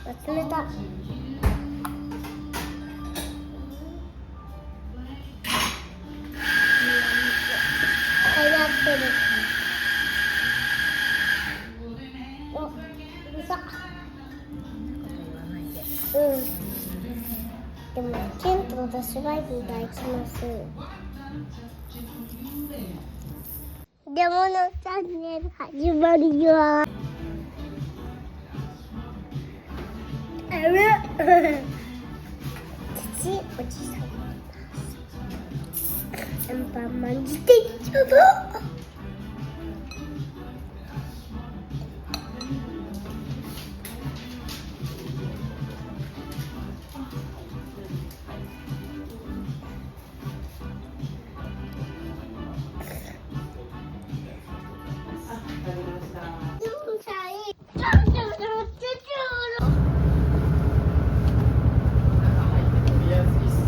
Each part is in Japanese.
忘れた。パイナップル。お、うるさ。うん。でも、ケンと私バイクが行きます。でものチャンネル始まるよ。父、おじさん。アンパンマン自転車だ。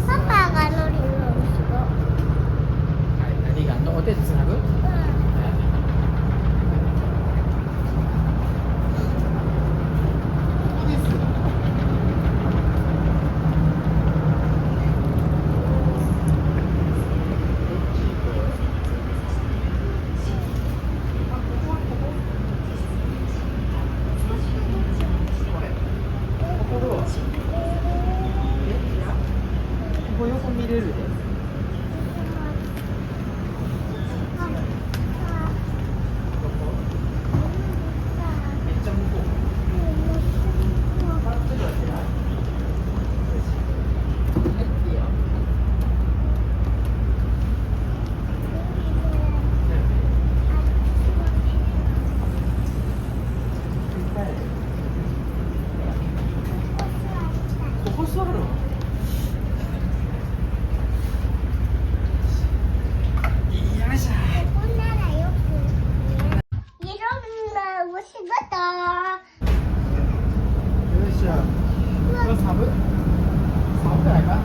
パパが乗り乗るしろ。ありがとう。お手つなぐ？ここ横見れるで。めっちゃ向こう。いいよ。ここ座るの？寒くないか？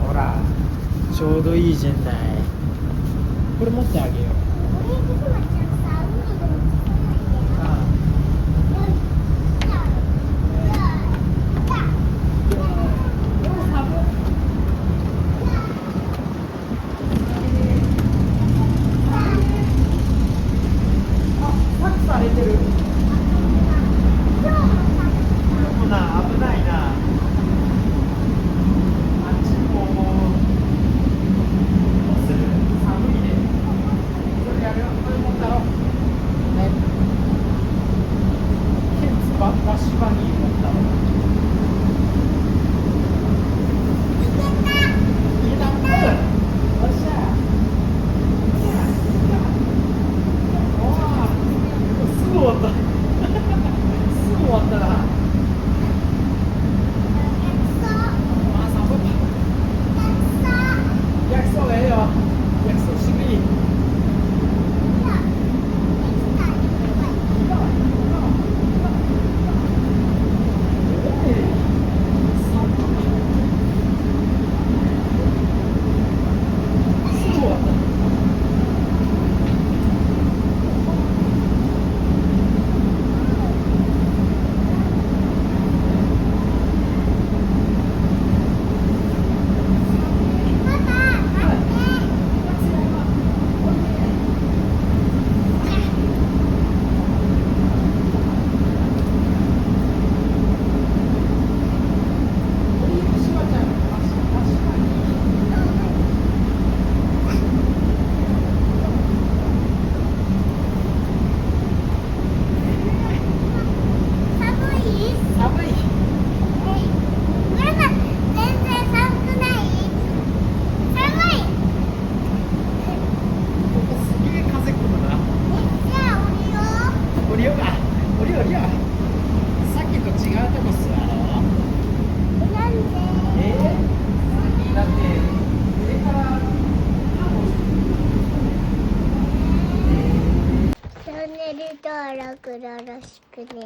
ほら、ちょうどいいじゃない。これ持ってあげよう。されてる。危ないな。あっちもどうする？寒いね。それやるよ。これ持ったろ。ね。ケンツバッシュバギー持ったろ。いけた。よっしゃ。すぐ終わった。すぐ終わったな。まあ寒い。焼きそばええよ。焼きそばしびり。すぐ終わった。登録よろしくね。